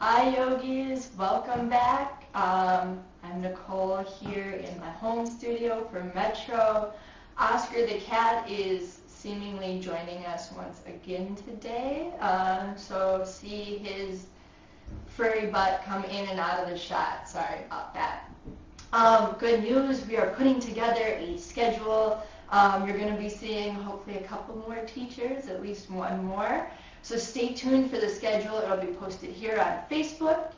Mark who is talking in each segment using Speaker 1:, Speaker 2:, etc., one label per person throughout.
Speaker 1: Hi yogis, welcome back. I'm Nicole here in my home studio for Metro. Oscar the cat is seemingly joining us once again today. So see his furry butt come in and out of the shot. Sorry about that. Good news, we are putting together a schedule. You're going to be seeing hopefully a couple more teachers, at least one more. So stay tuned for the schedule. It'll be posted here on Facebook.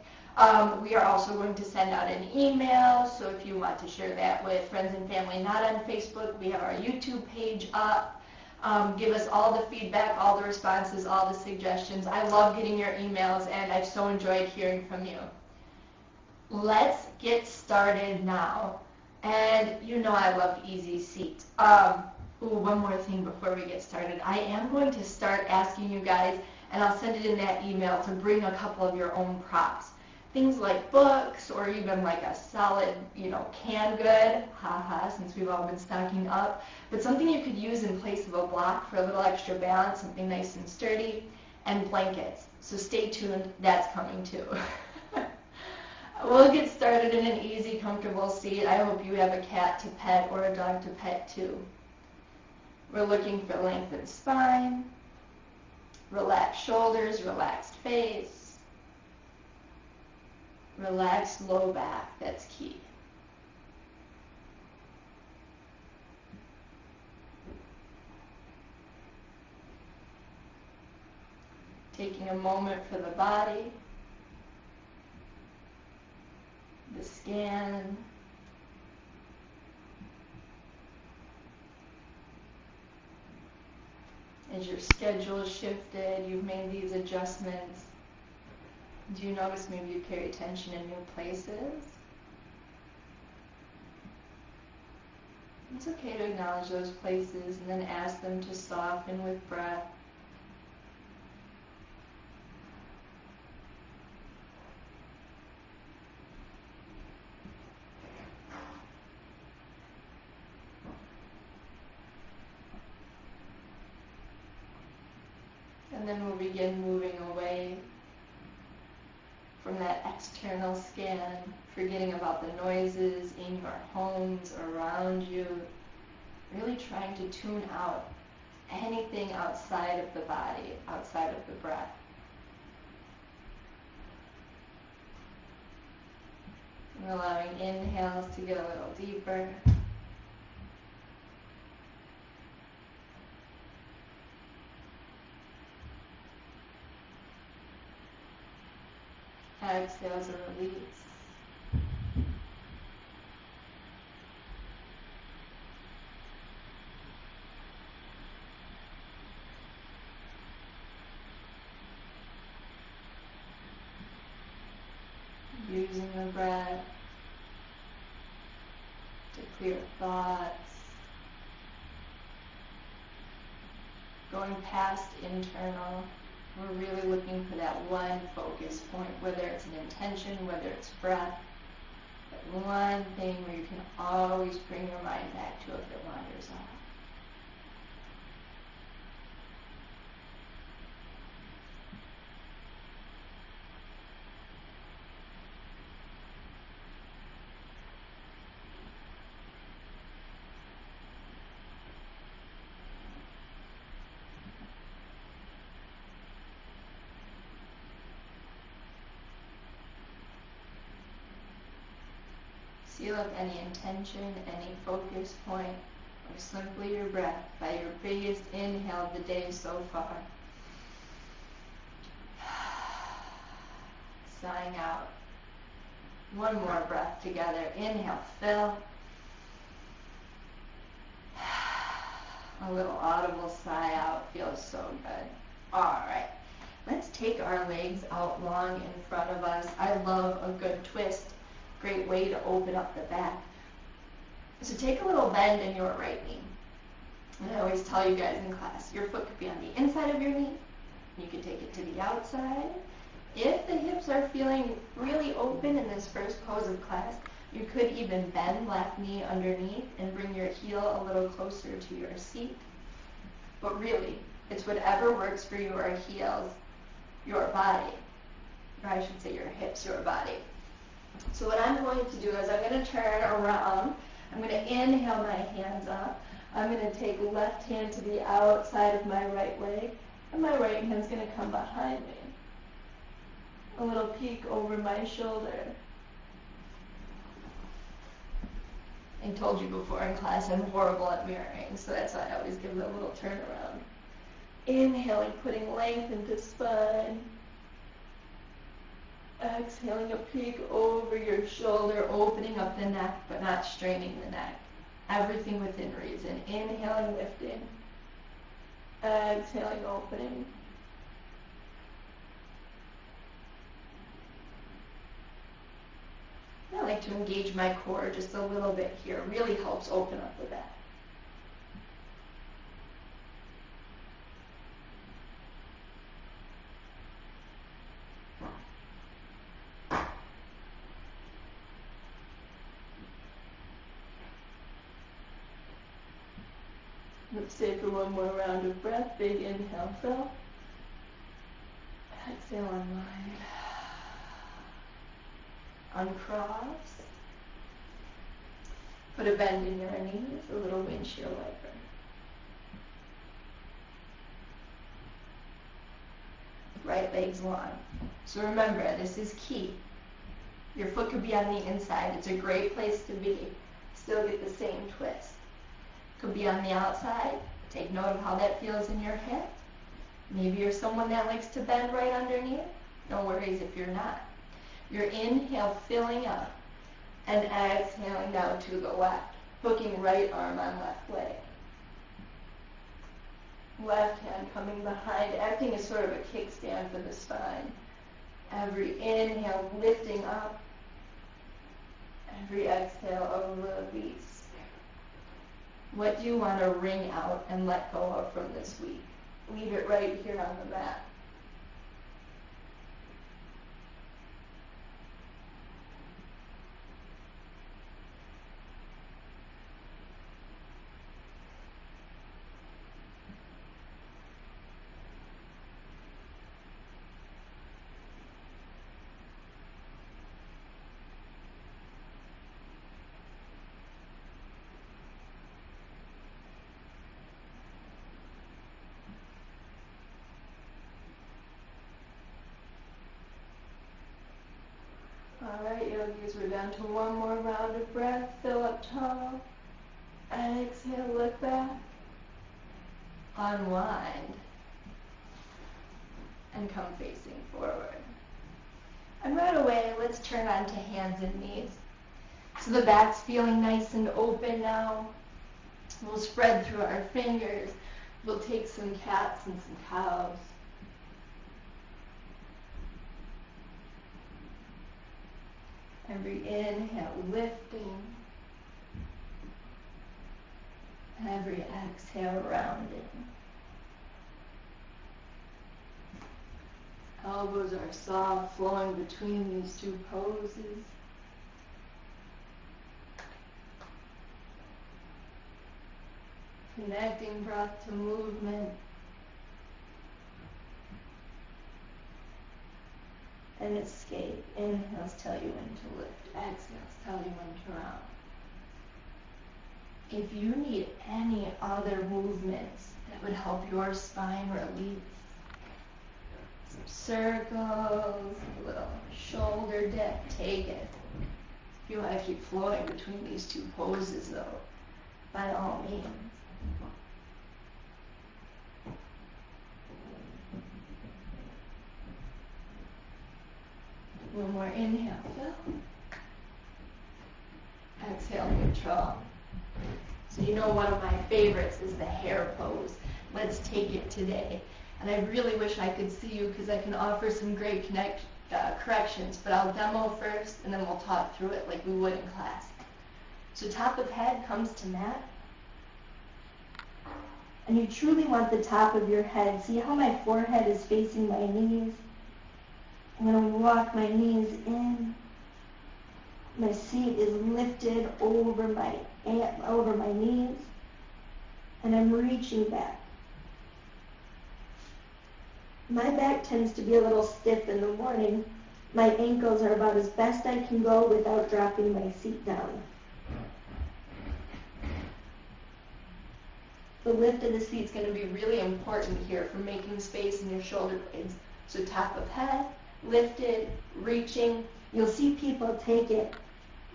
Speaker 1: We are also going to send out an email, so if you want to share that with friends and family not on Facebook, we have our YouTube page up. Give us all the feedback, all the responses, all the suggestions. I love getting your emails, and I've so enjoyed hearing from you. Let's get started now. And you know I love easy seat. One more thing before we get started. I am going to start asking you guys, and I'll send it in that email, to bring a couple of your own props. Things like books, or even like a solid, canned good, since we've all been stocking up. But something you could use in place of a block for a little extra balance, something nice and sturdy, and blankets. So stay tuned, that's coming too. We'll get started in an easy, comfortable seat. I hope you have a cat to pet or a dog to pet too. We're looking for lengthened spine, relaxed shoulders, relaxed face, relaxed low back, that's key. Taking a moment for the body, the scan, as your schedule is shifted, you've made these adjustments. Do you notice maybe you pay attention in new places? It's okay to acknowledge those places and then ask them to soften with breath. And then we'll begin moving away from that external scan, forgetting about the noises in your homes, around you, really trying to tune out anything outside of the body, outside of the breath. And allowing inhales to get a little deeper. Exhales a release. Using the breath to clear thoughts. Going past internal. We're really looking for that one focus point, whether it's an intention, whether it's breath, that one thing where you can always bring your mind back to if it wanders off. Seal up any intention, any focus point, or simply your breath by your biggest inhale of the day so far. Sighing out. One more breath together. Inhale, fill. A little audible sigh out. Feels so good. Alright. Let's take our legs out long in front of us. I love a good twist. Great way to open up the back. So take a little bend in your right knee. And I always tell you guys in class, your foot could be on the inside of your knee. You can take it to the outside. If the hips are feeling really open in this first pose of class, you could even bend left knee underneath and bring your heel a little closer to your seat. But really, it's whatever works for your heels, your body. or I should say your hips, your body. So what I'm going to do is I'm going to turn around. I'm going to inhale my hands up. I'm going to take left hand to the outside of my right leg, and my right hand's going to come behind me. A little peek over my shoulder. I told you before in class I'm horrible at mirroring, so that's why I always give it a little turnaround. Inhaling, putting length into spine. Exhaling, a peek over your shoulder, opening up the neck, but not straining the neck. Everything within reason. Inhaling, lifting. Exhaling, opening. I like to engage my core just a little bit here. It really helps open up the back. Let's stay for one more round of breath. Big inhale, fill. Exhale, unwind. Uncross. Put a bend in your knees, a little windshield wiper. Right leg's long. So remember, this is key. Your foot could be on the inside. It's a great place to be. Still get the same twist. Could be on the outside. Take note of how that feels in your hip. Maybe you're someone that likes to bend right underneath. No worries if you're not. Your inhale filling up and exhaling down to the left. Hooking right arm on left leg. Left hand coming behind, acting as sort of a kickstand for the spine. Every inhale lifting up. Every exhale a release. What do you want to wring out and let go of from this week? Leave it right here on the mat. Alright, yogis, we're down to one more round of breath. Fill up tall. Exhale, look back. Unwind. And come facing forward. And right away, let's turn on to hands and knees. So the back's feeling nice and open now. We'll spread through our fingers. We'll take some cats and some cows. Every inhale, lifting. Every exhale, rounding. Elbows are soft, flowing between these two poses. Connecting breath to movement. And escape. Inhales tell you when to lift. Exhales tell you when to round. If you need any other movements that would help your spine release, some circles, a little shoulder dip, take it. If you want to keep flowing between these two poses though, by all means. One more inhale, fill. Exhale, control. So you know one of my favorites is the hair pose. Let's take it today. And I really wish I could see you because I can offer some great corrections, but I'll demo first and then we'll talk through it like we would in class. So top of head comes to mat. And you truly want the top of your head. See how my forehead is facing my knees? I'm going to walk my knees in. My seat is lifted over my knees. And I'm reaching back. My back tends to be a little stiff in the morning.
Speaker 2: My ankles are about as best I can go without dropping my seat down.
Speaker 1: The lift of the seat is going to be really important here for making space in your shoulder blades. So top of head, lifted, reaching.
Speaker 2: You'll see people take it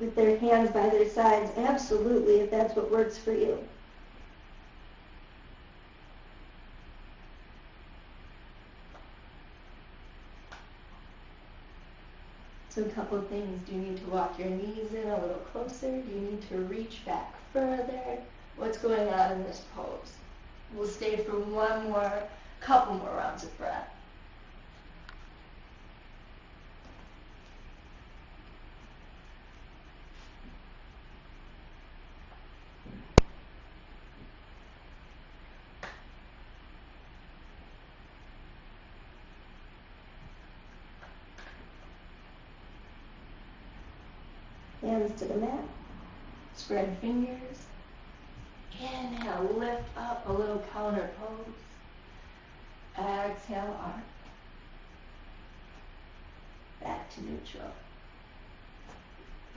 Speaker 2: with their hands by their sides. Absolutely, if that's what works for you.
Speaker 1: So a couple of things. Do you need to walk your knees in a little closer? Do you need to reach back further? What's going on in this pose? We'll stay for couple more rounds of breath.
Speaker 2: Hands to the mat.
Speaker 1: Spread fingers. Inhale, lift up, a little counter pose. Exhale, arc. Back to neutral.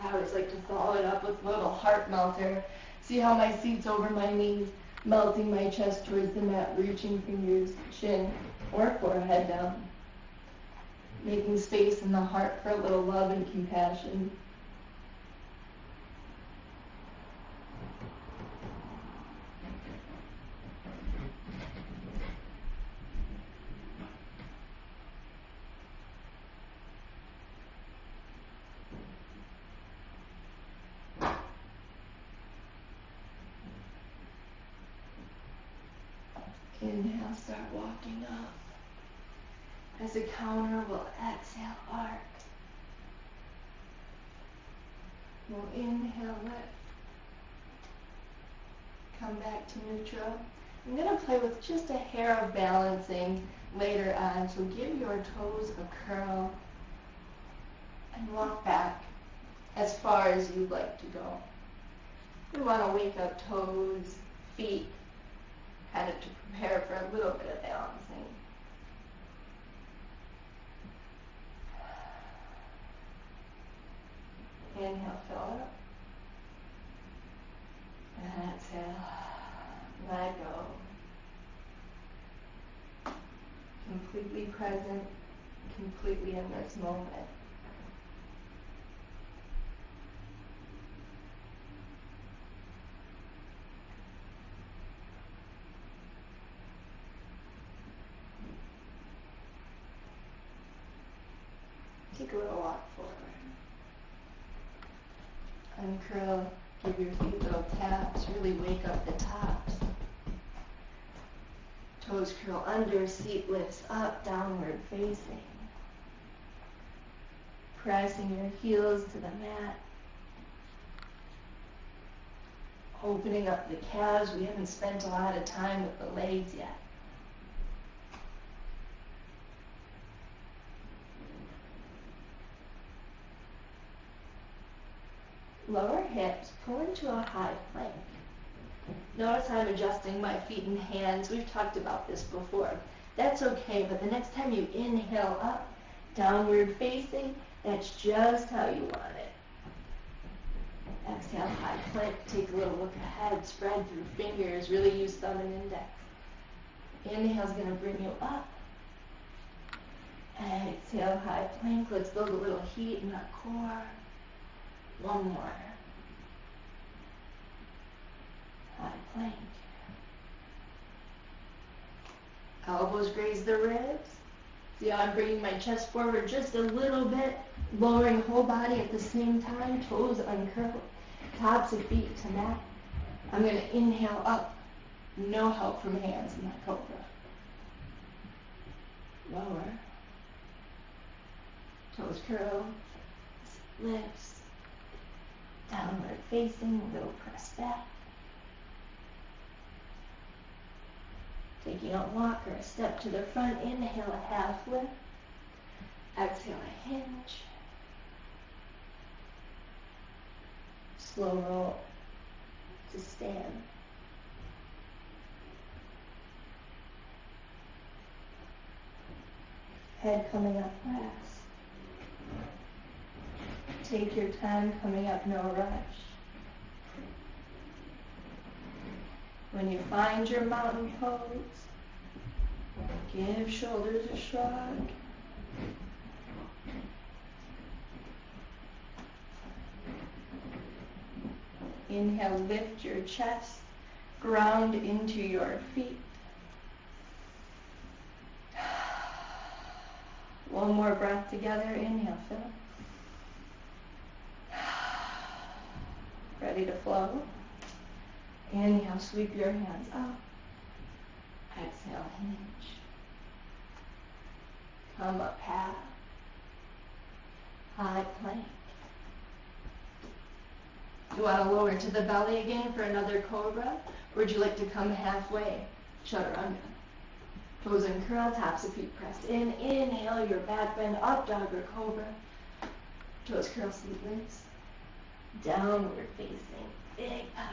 Speaker 1: I always like to follow it up with a little heart melter. See how my seat's over my knees, melting my chest towards the mat, reaching fingers, chin or forehead down. Making space in the heart for a little love and compassion. Inhale, start walking up. As a counter, we'll exhale, arc. We'll inhale, lift. Come back to neutral. I'm going to play with just a hair of balancing later on, so give your toes a curl and walk back as far as you'd like to go. We want to wake up toes, feet, kind of to prepare for a little bit of balancing. Inhale, fill up. And exhale, let go. Completely present, completely in this moment. Take a little walk forward. Uncurl, give your feet little taps, really wake up the tops. Toes curl under, seat lifts up, downward facing. Pressing your heels to the mat. Opening up the calves. We haven't spent a lot of time with the legs yet. Lower hips, pull into a high plank. Notice I'm adjusting my feet and hands. We've talked about this before. That's okay, but the next time you inhale up, downward facing, that's just how you want it. Exhale, high plank. Take a little look ahead. Spread through fingers. Really use thumb and index. Inhale's going to bring you up. Exhale, high plank. Let's build a little heat in our core. One more. High plank. Elbows graze the ribs. See how I'm bringing my chest forward just a little bit, lowering whole body at the same time, toes uncurled, tops of feet to mat. I'm going to inhale up, no help from hands in that cobra. Lower. Toes curl, lifts. Downward facing, a little press back. Taking a walk or a step to the front, inhale a half lift. Exhale a hinge. Slow roll to stand. Head coming up last. take your time coming up, no rush. When you find your mountain pose, give shoulders a shrug. Inhale, lift your chest, ground into your feet. One more breath together. Inhale, fill. Ready to flow. Inhale, sweep your hands up. Exhale, hinge. Come up half. High plank. You want to lower to the belly again for another cobra? Or would you like to come halfway? Chaturanga. Toes uncurl, tops of feet pressed in. Inhale, your back bend, up dog or cobra. Toes curl, sleeveless. Downward facing, big pals.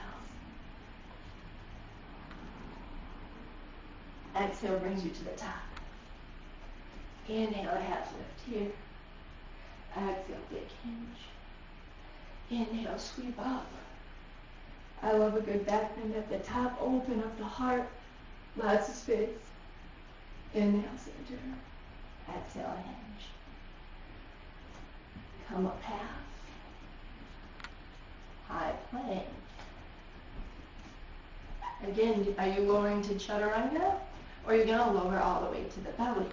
Speaker 1: Exhale brings you to the top. Inhale, a half lift here. Exhale, big hinge. Inhale, sweep up. I love a good back bend at the top. Open up the heart. Lots of space. Inhale, center. Exhale, hinge. Come up half. High plank. Again, are you lowering to chaturanga? Or are you going to lower all the way to the belly?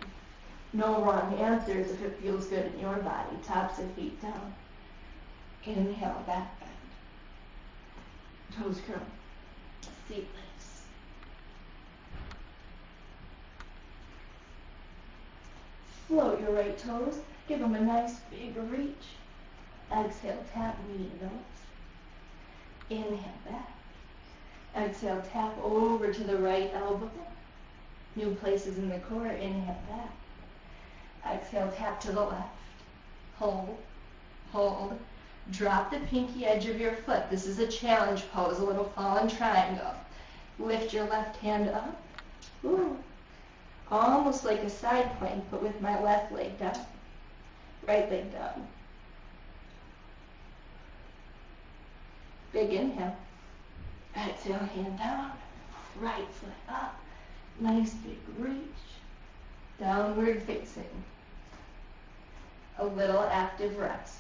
Speaker 1: No wrong answers if it feels good in your body. Tops of feet down. Inhale, back bend. Toes curl. Seatless. Float your right toes. Give them a nice big reach. Exhale, tap knee to nose. Inhale, back. Exhale, tap over to the right elbow. New places in the core. Inhale, back. Exhale, tap to the left. Hold, hold. Drop the pinky edge of your foot. This is a challenge pose, a little fallen triangle. Lift your left hand up. Ooh. Almost like a side plank, but with my left leg down. Right leg down. Big inhale. Exhale, hand down. Right foot up. Nice big reach. Downward facing. A little active rest.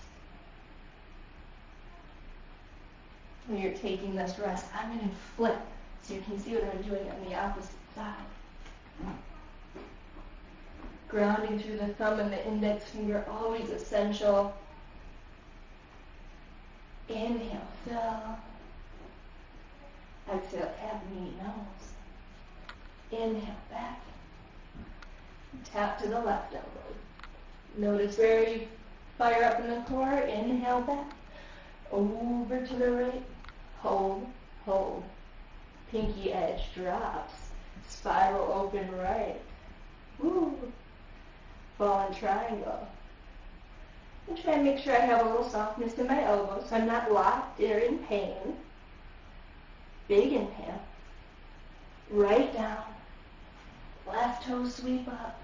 Speaker 1: When you're taking this rest, I'm going to flip so you can see what I'm doing on the opposite side. Grounding through the thumb and the index finger, always essential. Inhale, fill. Exhale, tap knee, nose. Inhale, back. Tap to the left elbow. Notice where you fire up in the core. Inhale, back. Over to the right. Hold, hold. Pinky edge drops. Spiral open right. Woo. Fallen triangle. And try and make sure I have a little softness in my elbows so I'm not locked or in pain. Big inhale. Right down. Left toe sweep up.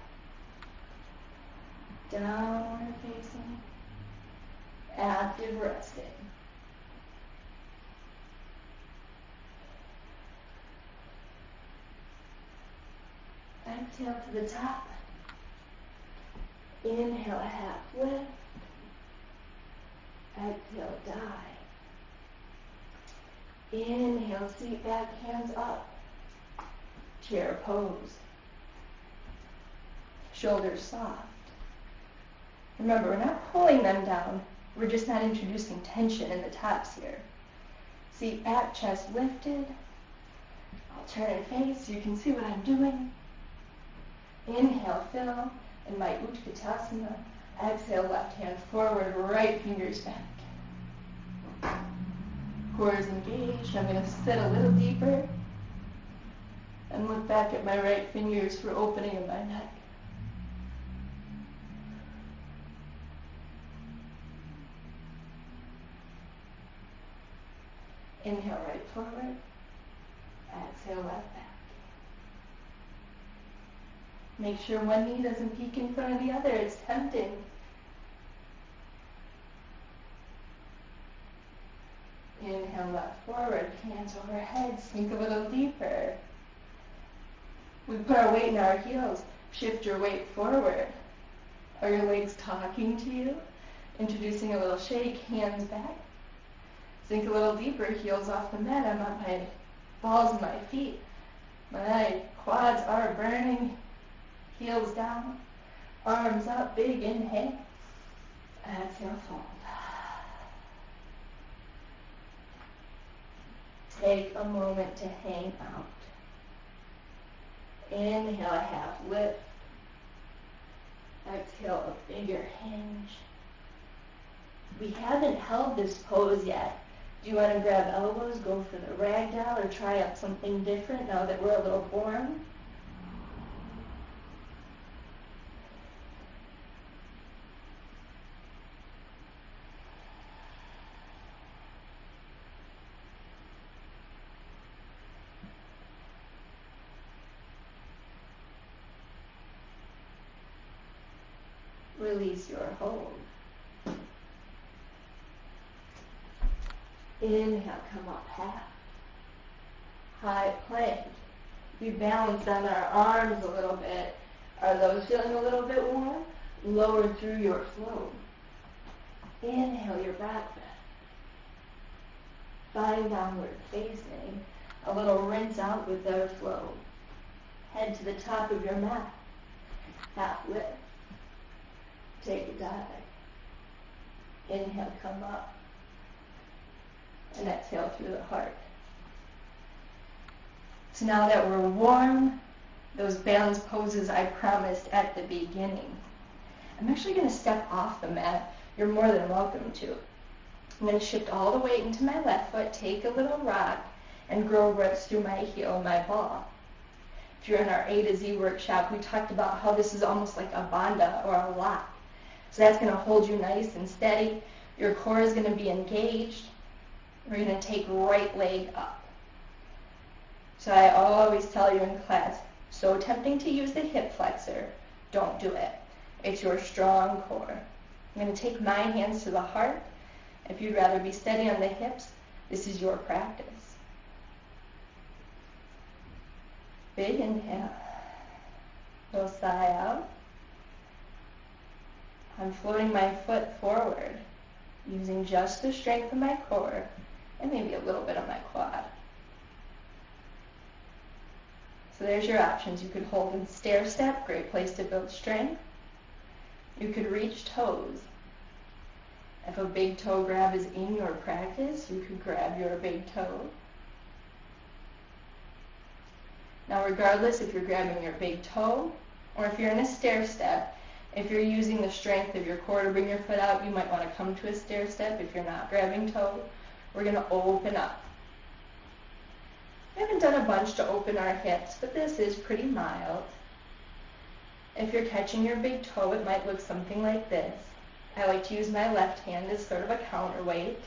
Speaker 1: Downward facing. Active resting. Exhale to the top. Inhale, a half lift. Exhale, dive. Inhale, seat back, hands up. Chair pose. Shoulders soft. Remember, we're not pulling them down. We're just not introducing tension in the tops here. Seat back, chest lifted. I'll turn and face so you can see what I'm doing. Inhale, fill. In my Utkatasana. Exhale, left hand forward, right fingers back. Core is engaged. I'm going to sit a little deeper and look back at my right fingers for opening of my neck. Inhale, right forward. Exhale, left back. Make sure one knee doesn't peek in front of the other. It's tempting. Inhale, left forward, hands overhead, sink a little deeper. We put our weight in our heels. Shift your weight forward. Are your legs talking to you? Introducing a little shake, hands back. Sink a little deeper, heels off the mat. I'm on my balls and my feet. My quads are burning. Heels down. Arms up, big inhale. Exhale, fold. Take a moment to hang out. Inhale, a half lift. Exhale, a bigger hinge. We haven't held this pose yet. Do you want to grab elbows, go for the ragdoll, or try out something different now that we're a little warm? Release your hold. Inhale, come up half. High plank. We balance on our arms a little bit. Are those feeling a little bit warm? Lower through your flow. Inhale your back bend. Find downward facing. A little rinse out with our flow. Head to the top of your mat. Half lift. Take a dive. Inhale, come up. And exhale through the heart. So now that we're warm, those balance poses I promised at the beginning. I'm actually going to step off the mat. You're more than welcome to. I'm going to shift all the weight into my left foot, take a little rock, and grow roots through my heel and my ball. If you're in our A to Z workshop, we talked about how this is almost like a bandha or a lock. So that's going to hold you nice and steady. Your core is going to be engaged. We're going to take right leg up. So I always tell you in class, so tempting to use the hip flexor, don't do it. It's your strong core. I'm going to take my hands to the heart. If you'd rather be steady on the hips, this is your practice. Big inhale. Little sigh out. I'm floating my foot forward, using just the strength of my core and maybe a little bit of my quad. So there's your options. You could hold in stair step, great place to build strength. You could reach toes. If a big toe grab is in your practice, you could grab your big toe. Now regardless if you're grabbing your big toe or if you're in a stair step, if you're using the strength of your core to bring your foot out, you might want to come to a stair step. If you're not grabbing toe, we're going to open up. We haven't done a bunch to open our hips, but this is pretty mild. If you're catching your big toe, it might look something like this. I like to use my left hand as sort of a counterweight,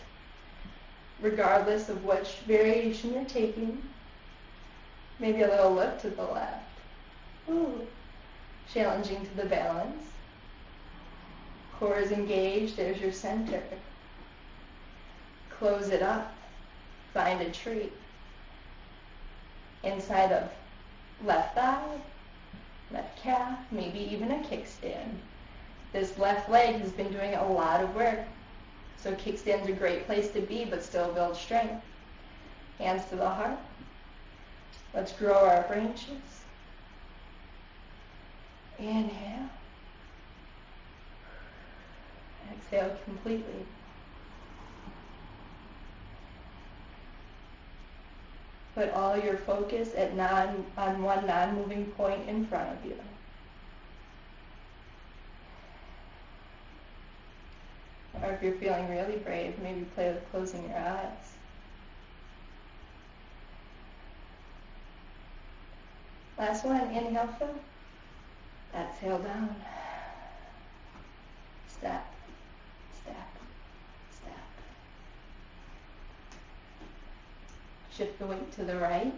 Speaker 1: regardless of which variation you're taking. Maybe a little lift to the left. Ooh. Challenging to the balance. Core is engaged, there's your center. Close it up. Find a tree. Inside of left thigh, left calf, maybe even a kickstand. This left leg has been doing a lot of work. So kickstand's a great place to be, but still build strength. Hands to the heart. Let's grow our branches. Inhale. Exhale completely. Put all your focus on one non-moving point in front of you. Or if you're feeling really brave, maybe play with closing your eyes. Last one, inhale, fill. Exhale down. Step, step, step. Shift the weight to the right.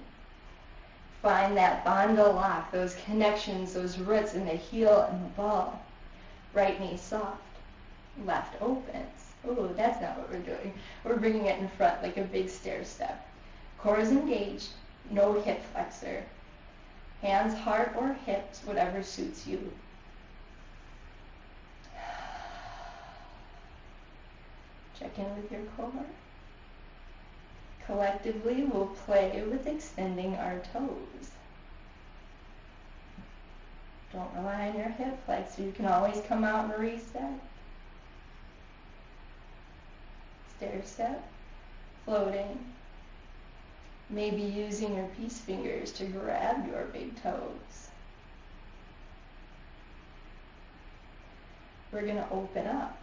Speaker 1: Find that bandha lock, those connections, those roots in the heel and the ball. Right knee soft. Left opens. Oh, that's not what we're doing. We're bringing it in front like a big stair step. Core is engaged, no hip flexor. Hands, heart, or hips, whatever suits you. Check in with your core. Collectively, we'll play with extending our toes. Don't rely on your hip flexor. You can always come out and reset. Stair step, floating. Maybe using your peace fingers to grab your big toes. We're going to open up.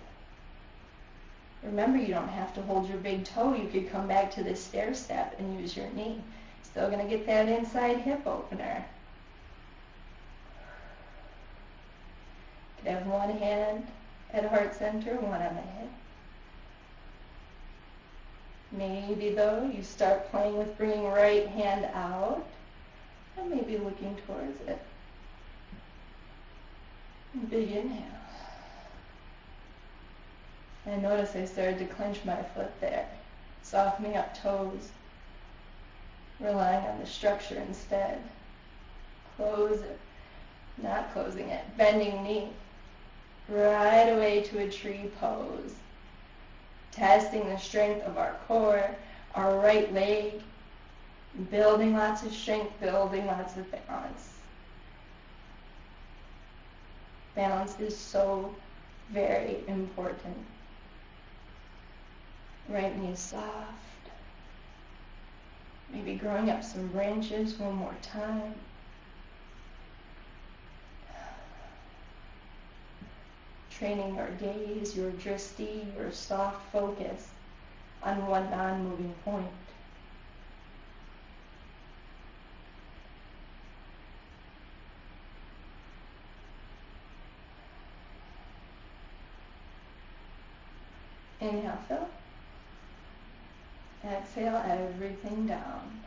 Speaker 1: Remember, you don't have to hold your big toe. You could come back to this stair step and use your knee. Still going to get that inside hip opener. Could have one hand at heart center, one on the hip. Maybe, though, you start playing with bringing right hand out and maybe looking towards it. Big inhale. And notice I started to clench my foot there, softening up toes, relying on the structure instead. Close it, not closing it, bending knee, right away to a tree pose. Testing the strength of our core, our right leg, building lots of strength, building lots of balance. Balance is so very important. Right knee soft. Maybe growing up some branches one more time. Training your gaze, your drishti, your soft focus on one non-moving point. Inhale, fill. Exhale everything down.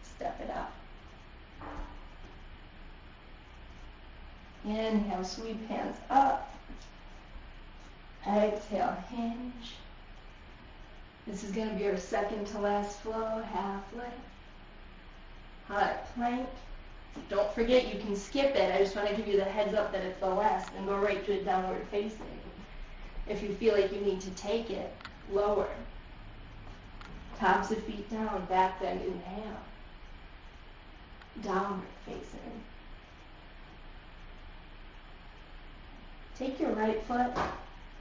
Speaker 1: Step it out. Inhale, sweep hands up. Exhale, hinge. This is going to be our second to last flow, half lift. Hot plank. Don't forget you can skip it. I just want to give you the heads up that it's the last and go right to a downward facing. If you feel like you need to take it, lower. Tops of feet down, back bend, inhale. Downward facing. Take your right foot,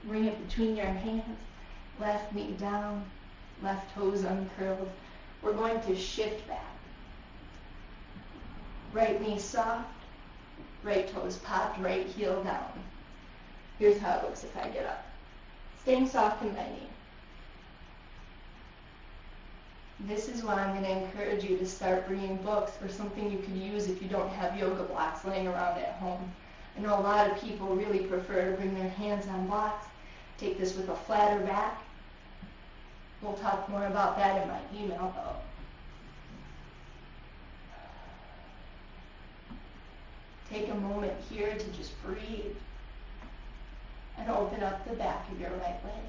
Speaker 1: bring it between your hands, left knee down, left toes uncurled. We're going to shift back. Right knee soft, right toes popped, right heel down. Here's how it looks if I get up. Staying soft in my knee. This is why I'm going to encourage you to start bringing books or something you could use if you don't have yoga blocks laying around at home. I know a lot of people really prefer to bring their hands on blocks. Take this with a flatter back. We'll talk more about that in my email though. Take a moment here to just breathe and open up the back of your right leg.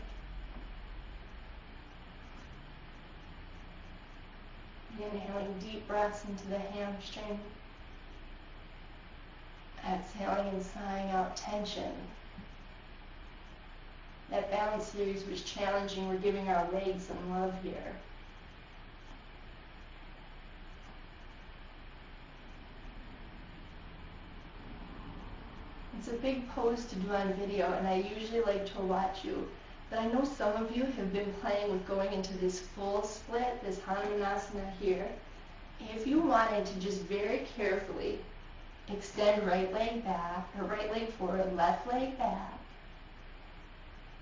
Speaker 1: Inhaling deep breaths into the hamstring. Exhaling and sighing out tension. That balance series was challenging. We're giving our legs some love here. It's a big pose to do on video, and I usually like to watch you. But I know some of you have been playing with going into this full split, this Hanumanasana here. If you wanted to just very carefully extend right leg back, or right leg forward, left leg back,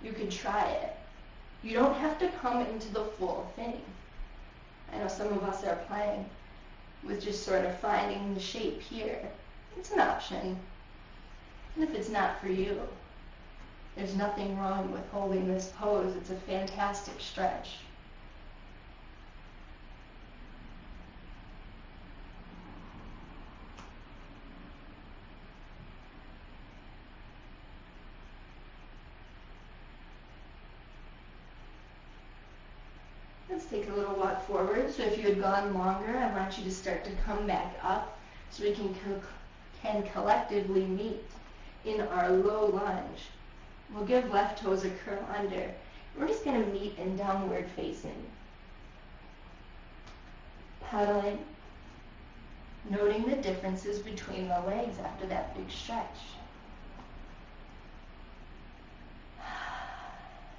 Speaker 1: you could try it. You don't have to come into the full thing. I know some of us are playing with just sort of finding the shape here. It's an option. And if it's not for you, there's nothing wrong with holding this pose. It's a fantastic stretch. take a little walk forward. So if you had gone longer, I want you to start to come back up so we can collectively meet in our low lunge. We'll give left toes a curl under. We're just going to meet in downward facing. Pedaling, noting the differences between the legs after that big stretch.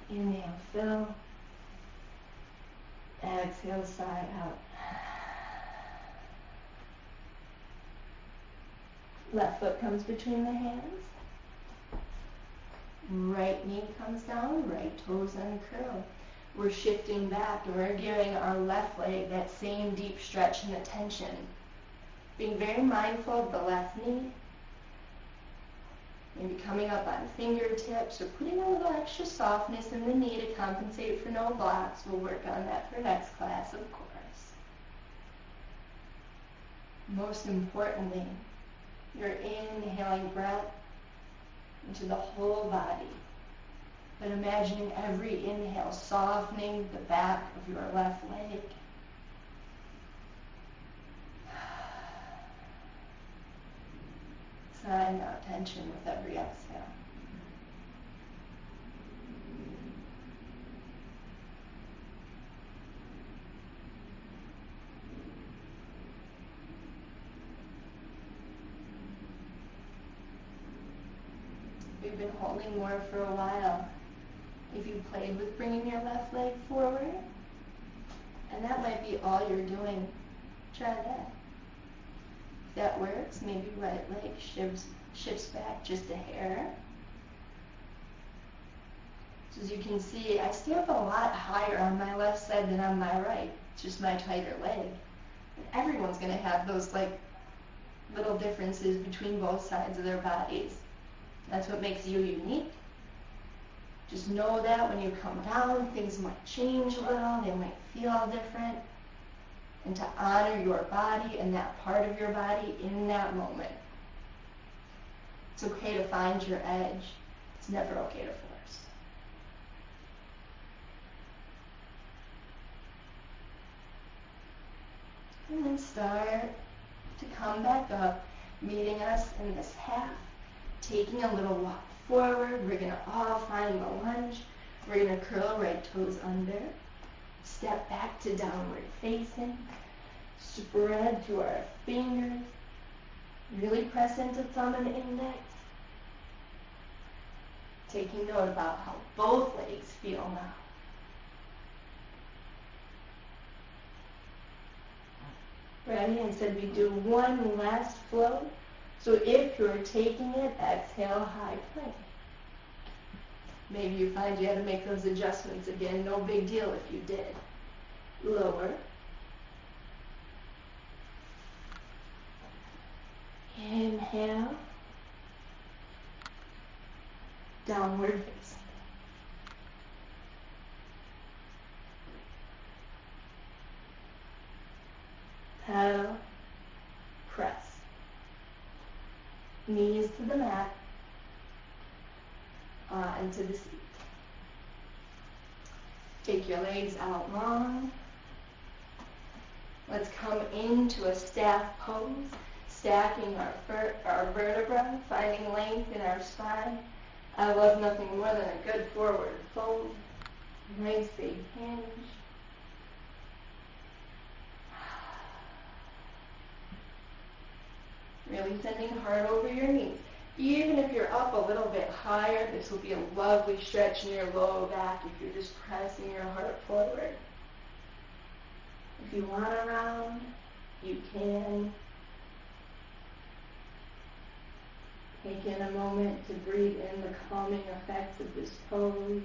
Speaker 1: Inhale, fill. Exhale, sigh out. Left foot comes between the hands. Right knee comes down, right toes uncurl. We're shifting back and we're giving our left leg that same deep stretch and attention. Being very mindful of the left knee. Maybe coming up on fingertips or putting a little extra softness in the knee to compensate for no blocks. We'll work on that for next class, of course. Most importantly, you're inhaling breath into the whole body. But imagining every inhale softening the back of your left leg. Sighing out tension with every exhale. We've been holding more for a while. If you played with bringing your left leg forward, and that might be all you're doing, try that. If that works, maybe right leg shifts back just a hair. So as you can see, I stay up a lot higher on my left side than on my right. It's just my tighter leg. And everyone's going to have those little differences between both sides of their bodies. That's what makes you unique. Just know that when you come down, things might change a little, they might feel different. And to honor your body and that part of your body in that moment. It's okay to find your edge. It's never okay to force. And then start to come back up, meeting us in this half. Taking a little walk forward, we're going to all find the lunge. We're going to curl right toes under. Step back to downward facing. Spread to our fingers. Really press into thumb and index. Taking note about how both legs feel now. Ready? And said we do one last flow. So if you're taking it, exhale, high plank. Maybe you find you had to make those adjustments again. No big deal if you did. Lower. Inhale. Downward facing. Pedal. Press. Knees to the mat, into the seat. Take your legs out long. Let's come into a staff pose, stacking our vertebra, finding length in our spine. I love nothing more than a good forward fold. Nice big hinge. Really sending hard over your knees. Even if you're up a little bit higher, this will be a lovely stretch in your low back if you're just pressing your heart forward. If you want to round, you can. Take in a moment to breathe in the calming effects of this pose.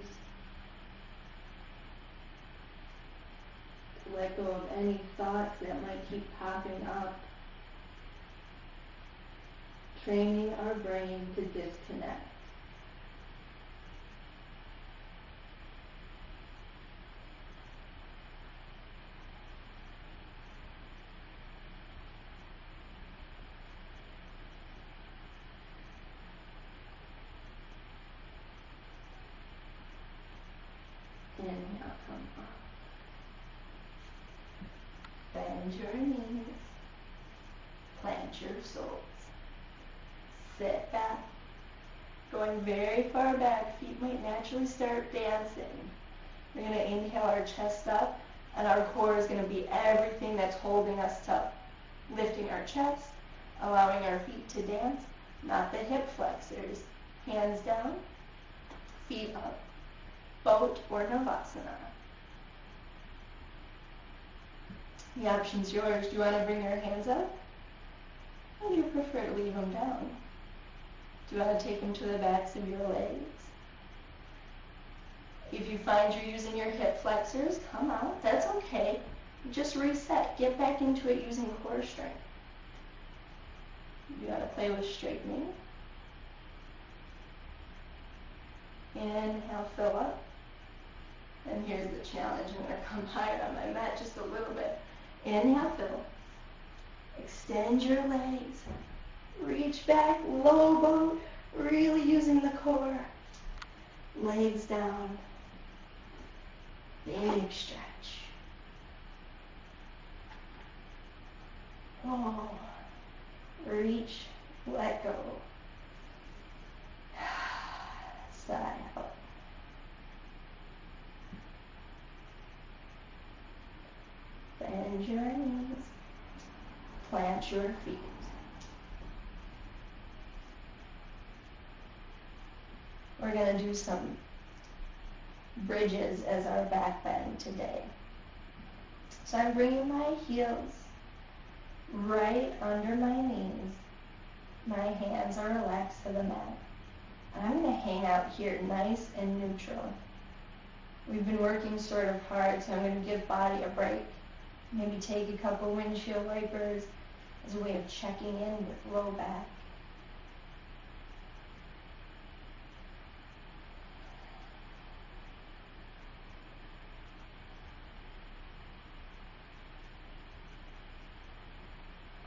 Speaker 1: To let go of any thoughts that might keep popping up. Training our brain to disconnect. Inhale, come up. Bend your knees. Plant your soles. Sit back. Going very far back, feet might naturally start dancing. We're going to inhale our chest up, and our core is going to be everything that's holding us up. Lifting our chest, allowing our feet to dance, not the hip flexors. Hands down, feet up, boat or Navasana. The option's yours. Do you want to bring your hands up? Or do you prefer to leave them down? Do you want to take them to the backs of your legs? If you find you're using your hip flexors, come out. That's okay. Just reset. Get back into it using core strength. You gotta play with straightening. Inhale, fill up. And here's the challenge. I'm gonna come higher on my mat just a little bit. Inhale, fill. Extend your legs. Reach back, low boat. Really using the core. Legs down. Big stretch. Oh, reach, let go. Sigh out. Bend your knees. Plant your feet. We're going to do some bridges as our back bend today. So I'm bringing my heels right under my knees. My hands are relaxed to the mat. And I'm going to hang out here nice and neutral. We've been working sort of hard, so I'm going to give body a break. Maybe take a couple windshield wipers as a way of checking in with low back.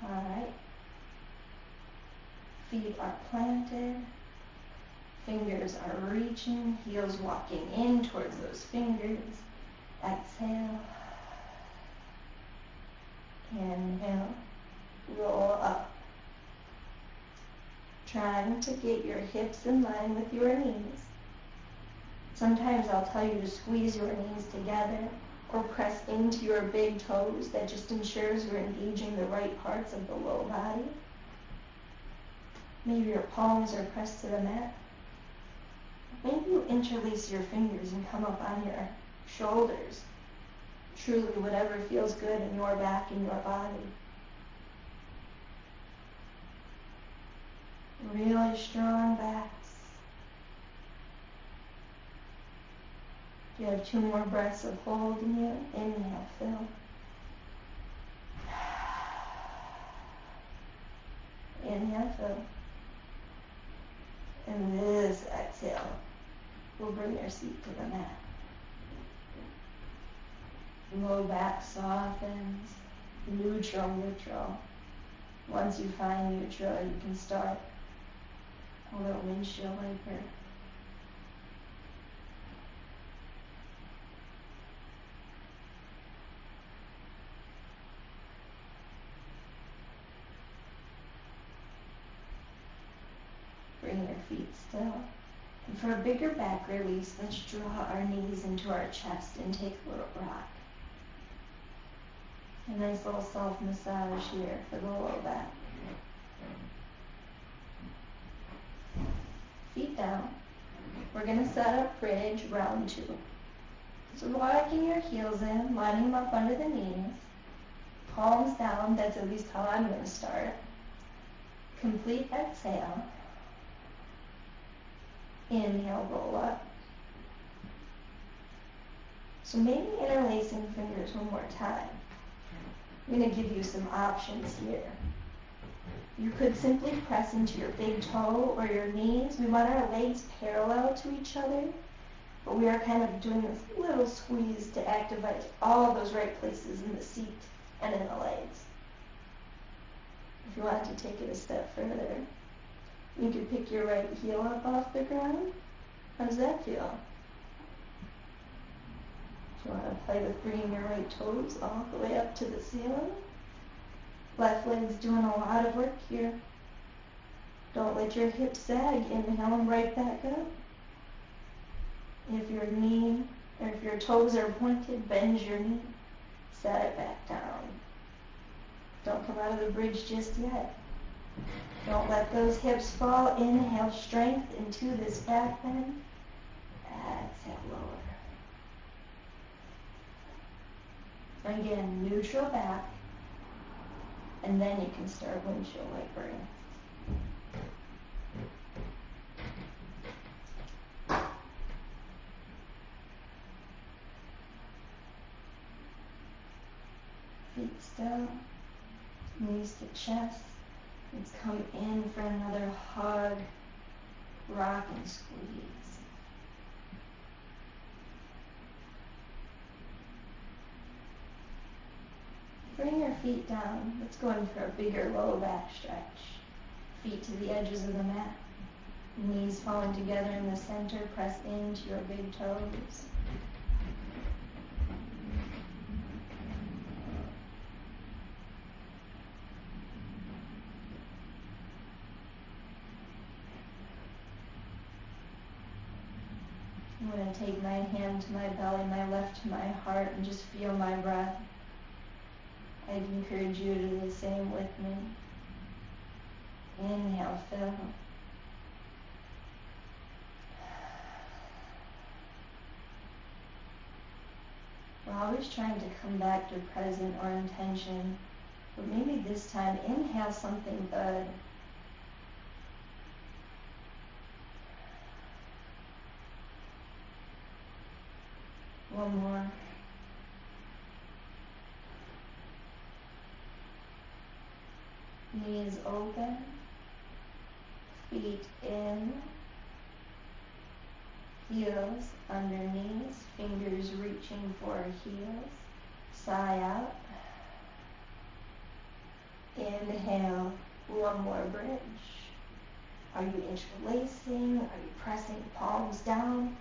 Speaker 1: Alright. Feet are planted. Fingers are reaching. Heels walking in towards those fingers. Exhale. Inhale. Roll up. Trying to get your hips in line with your knees. Sometimes I'll tell you to squeeze your knees together or press into your big toes. That just ensures we're engaging the right parts of the low body. Maybe your palms are pressed to the mat. Maybe you interlace your fingers and come up on your shoulders. Truly, whatever feels good in your back and your body. Really strong backs. You have 2 more breaths of holding it. Inhale, fill. Inhale, fill. And this exhale will bring your seat to the mat. Low back softens. Neutral, neutral. Once you find neutral, you can start a little windshield wiper. Bring your feet still. And for a bigger back release, let's draw our knees into our chest and take a little rock. A nice little self-massage here for the low back. Feet down. We're going to set up bridge, round 2. So locking your heels in, lining them up under the knees. Palms down, that's at least how I'm going to start. Complete exhale. Inhale, roll up. So maybe interlacing fingers one more time. I'm going to give you some options here. You could simply press into your big toe or your knees. We want our legs parallel to each other, but we are kind of doing this little squeeze to activate all those right places in the seat and in the legs. If you want to take it a step further, you could pick your right heel up off the ground. How does that feel?
Speaker 2: You want to play with bringing your right toes all the way up to the ceiling. Left leg's doing a lot of work here. Don't let your hips sag. Inhale them right back up. If your knee, or if your toes are pointed, bend your knee. Set it back down. Don't come out of the bridge just yet. Don't let those hips fall. Inhale strength into this back bend. Exhale, lower. Again, neutral back. And then you can start windshield wipering. Feet still, knees to chest. Let's come in for another hug, rock and squeeze. Bring your feet down. Let's go in for a bigger low back stretch. Feet to the edges of the mat. Knees falling together in the center. Press into your big toes. I'm going to take my hand to my belly, my left to my heart, and just feel my breath. I'd encourage you to do the same with me. Inhale, fill. We're always trying to come back to present or intention, but maybe this time inhale something good. One more. Knees open, feet in, heels under knees, fingers reaching for heels, sigh out. Inhale, one more bridge. Are you interlacing? Are you pressing palms down?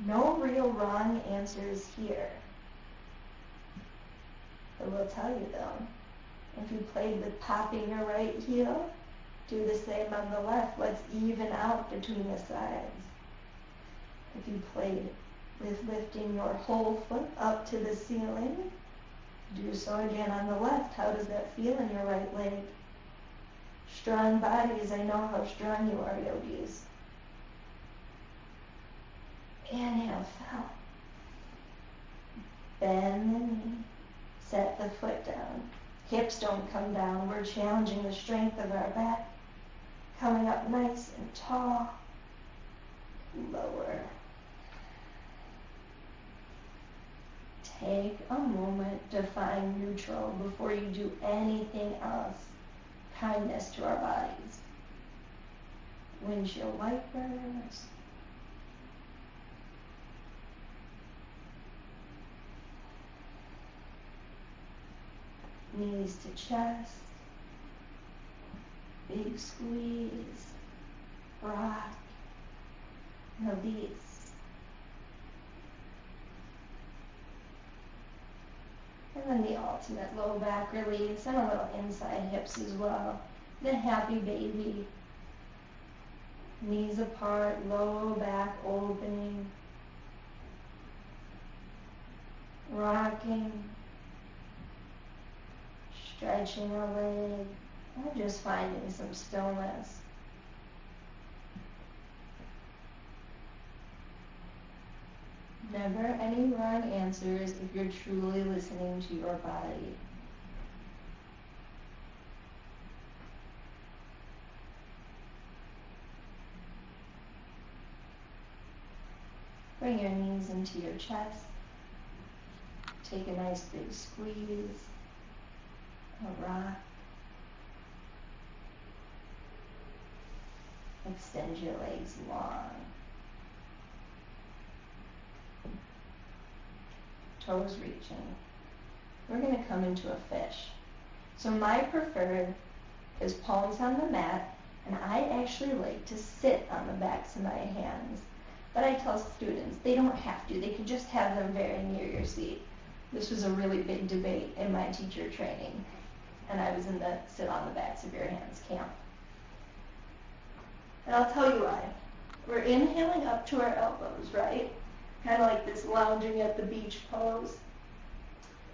Speaker 2: No real wrong answers here. I will tell you though, if you played with popping your right heel, do the same on the left. Let's even out between the sides. If you played with lifting your whole foot up to the ceiling, do so again on the left. How does that feel in your right leg? Strong bodies, I know how strong you are, yogis. Inhale, fill. Bend the knee. Set the foot down. Hips don't come down. We're challenging the strength of our back. Coming up nice and tall. Lower. Take a moment to find neutral before you do anything else. Kindness to our bodies. Windshield wipers. Knees to chest, big squeeze, rock, release. And then the ultimate low back release and a little inside hips as well. The happy baby. Knees apart, low back opening, rocking. Stretching a leg, or just finding some stillness. Never any wrong answers if you're truly listening to your body. Bring your knees into your chest. Take a nice big squeeze. A rock. Extend your legs long. Toes reaching. We're going to come into a fish. So my preferred is palms on the mat, and I actually like to sit on the backs of my hands. But I tell students, they don't have to. They can just have them very near your seat. This was a really big debate in my teacher training, and I was in the sit on the backs of your hands camp. And I'll tell you why. We're inhaling up to our elbows, right? Kind of like this lounging at the beach pose.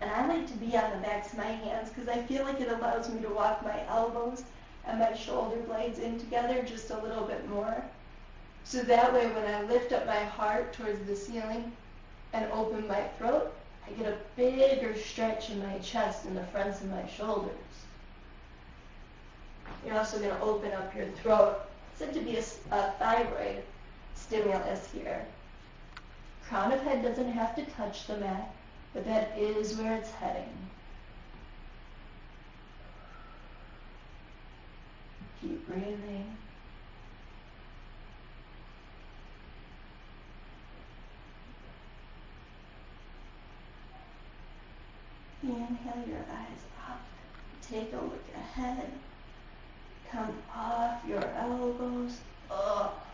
Speaker 2: And I like to be on the backs of my hands because I feel like it allows me to walk my elbows and my shoulder blades in together just a little bit more. So that way when I lift up my heart towards the ceiling and open my throat, I get a bigger stretch in my chest and the fronts of my shoulders. You're also going to open up your throat. It's said to be a thyroid stimulus here. Crown of head doesn't have to touch the mat, but that is where it's heading. Keep breathing. Inhale your eyes up. Take a look ahead. Come off your elbows. Up.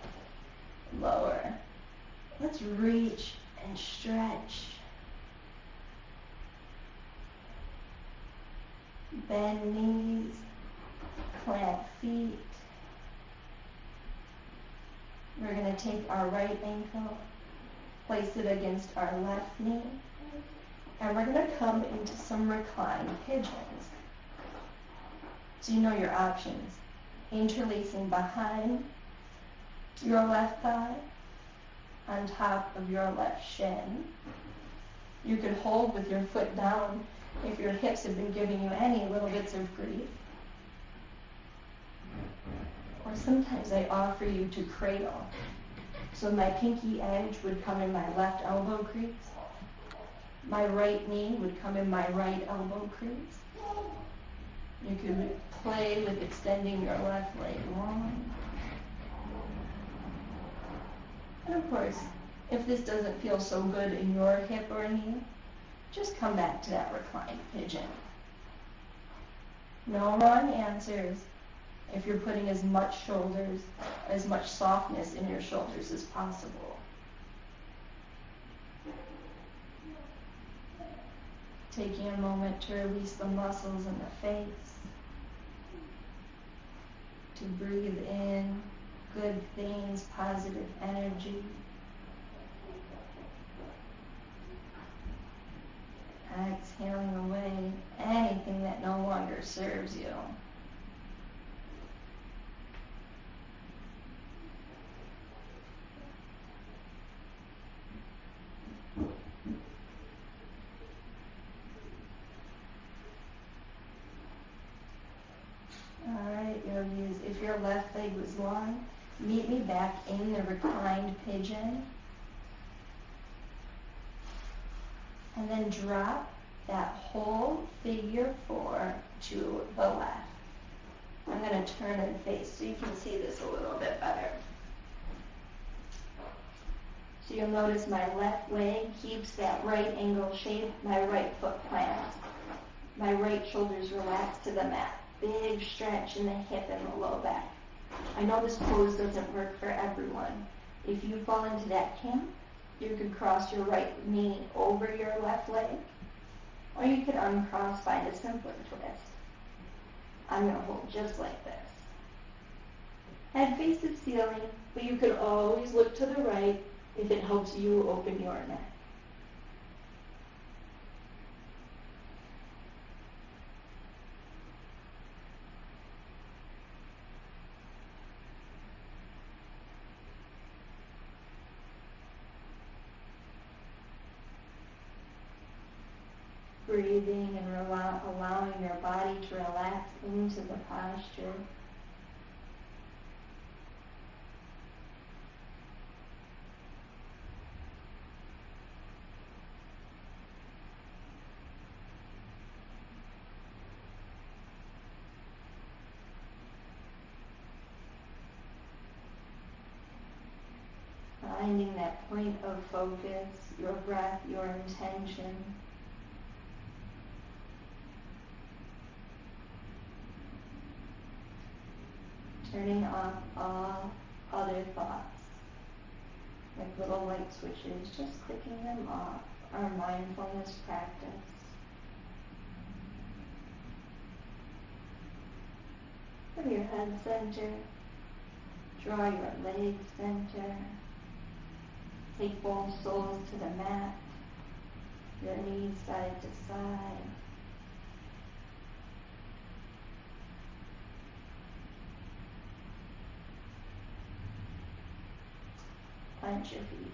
Speaker 2: Lower. Let's reach and stretch. Bend knees. Plant feet. We're going to take our right ankle, place it against our left knee, and we're going to come into some reclined pigeons. So you know your options. Interlacing behind your left thigh, on top of your left shin. You can hold with your foot down if your hips have been giving you any little bits of grief. Or sometimes I offer you to cradle. So my pinky edge would come in my left elbow crease. My right knee would come in my right elbow crease. You could play with extending your left leg long. And of course, if this doesn't feel so good in your hip or knee, just come back to that reclined pigeon. No wrong answers if you're putting as much softness in your shoulders as possible. Taking a moment to release the muscles in the face, to breathe in good things, positive energy. Exhaling away anything that no longer serves you. Alright, yogis, if your left leg was long, meet me back in the reclined pigeon. And then drop that whole figure 4 to the left. I'm going to turn and face so you can see this a little bit better. So you'll notice my left leg keeps that right angle shape, my right foot plants. My right shoulders relax to the mat. Big stretch in the hip and the low back. I know this pose doesn't work for everyone. If you fall into that camp, you could cross your right knee over your left leg, or you could uncross, find a simpler twist. I'm going to hold just like this. Head faces ceiling, but you could always look to the right if it helps you open your neck. Breathing and allowing your body to relax into the posture. Finding that point of focus, your breath, your intention. Turning off all other thoughts. like little light switches, just clicking them off, our mindfulness practice. Put your head center, draw your legs center, take both soles to the mat, your knees side to side. Plant your feet,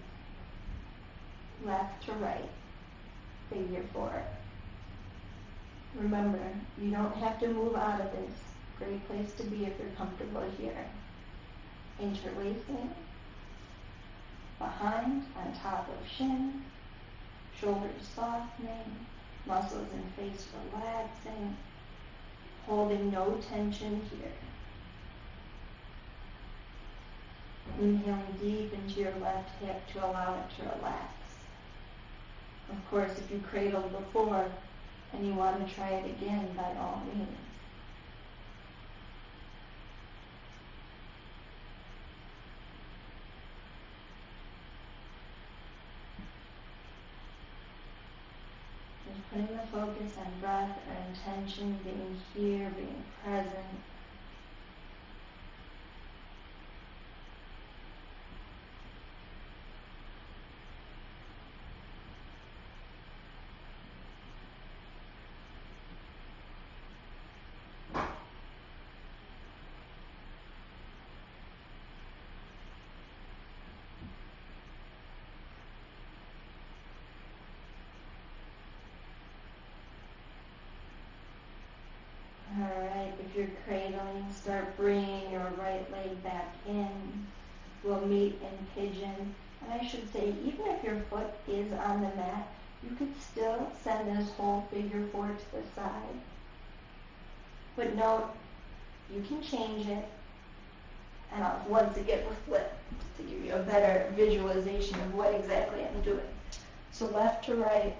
Speaker 2: left to right, figure four. Remember, you don't have to move out of this. Great place to be if you're comfortable here. Interlacing, behind, on top of shin, shoulders softening, muscles in face relaxing, holding no tension here. Inhaling deep into your left hip to allow it to relax. Of course, if you cradled before and you want to try it again, by all means. Just putting the focus on breath or intention, being here, being present. Alright, if you're cradling, start bringing your right leg back in. We'll meet in pigeon. And I should say, even if your foot is on the mat, you could still send this whole figure four to the side. But note, you can change it. And I'll once again flip to give you a better visualization of what exactly I'm doing. So left to right,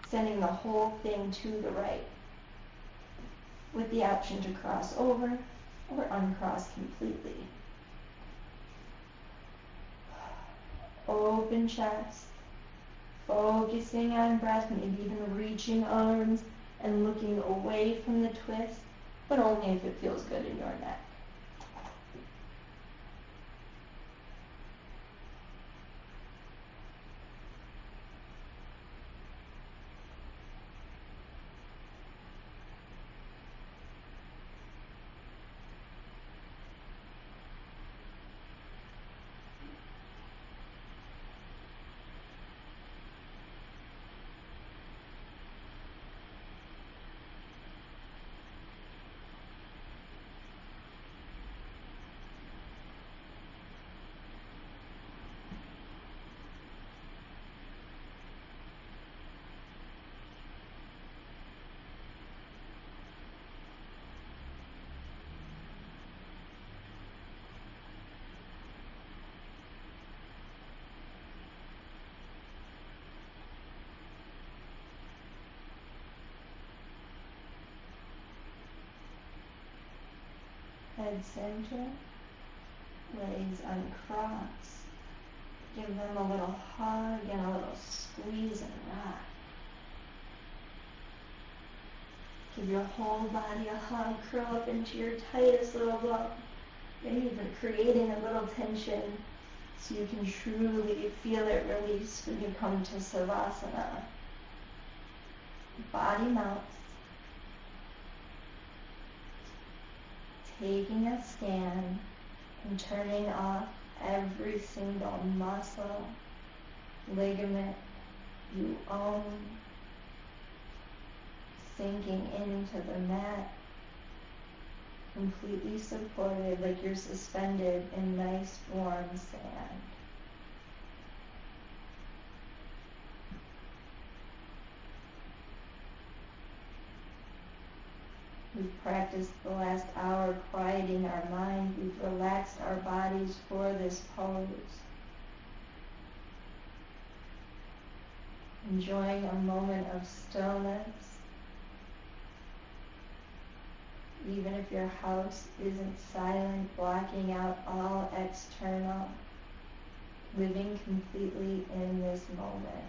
Speaker 2: sending the whole thing to the right, with the option to cross over or uncross completely. Open chest, focusing on breath, maybe even reaching arms and looking away from the twist, but only if it feels good in your neck. Head center, legs uncross. Give them a little hug and a little squeeze and rock. Give your whole body a hug, curl up into your tightest little ball. Maybe even creating a little tension so you can truly feel it release when you come to Savasana. Body melts. Taking a scan and turning off every single muscle, ligament you own, sinking into the mat, completely supported like you're suspended in nice warm sand. We've practiced the last hour quieting our mind. We've relaxed our bodies for this pose. Enjoying a moment of stillness. Even if your house isn't silent, blocking out all external living completely in this moment.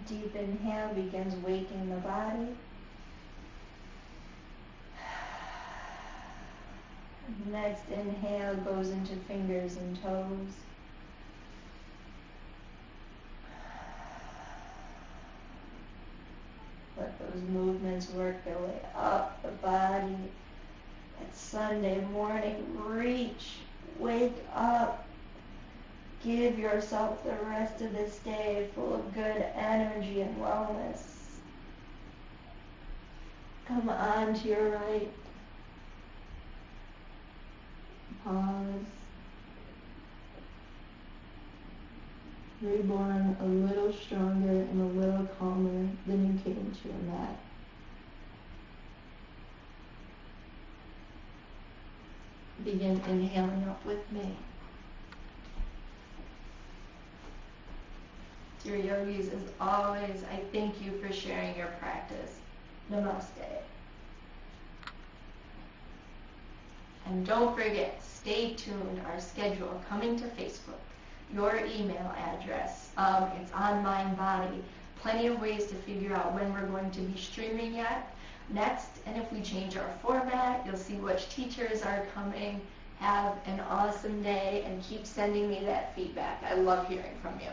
Speaker 2: Deep inhale begins waking the body. Next inhale goes into fingers and toes. Let those movements work their way up the body. It's Sunday morning. Reach, wake up. Give yourself the rest of this day full of good energy and wellness. Come on to your right. Pause. Reborn a little stronger and a little calmer than you came to your mat. Begin inhaling up with me.
Speaker 1: Dear yogis, as always, I thank you for sharing your practice. Namaste. And don't forget, stay tuned, our schedule coming to Facebook, your email address, it's on Mind Body. Plenty of ways to figure out when we're going to be streaming next, and if we change our format, you'll see which teachers are coming. Have an awesome day and keep sending me that feedback. I love hearing from you.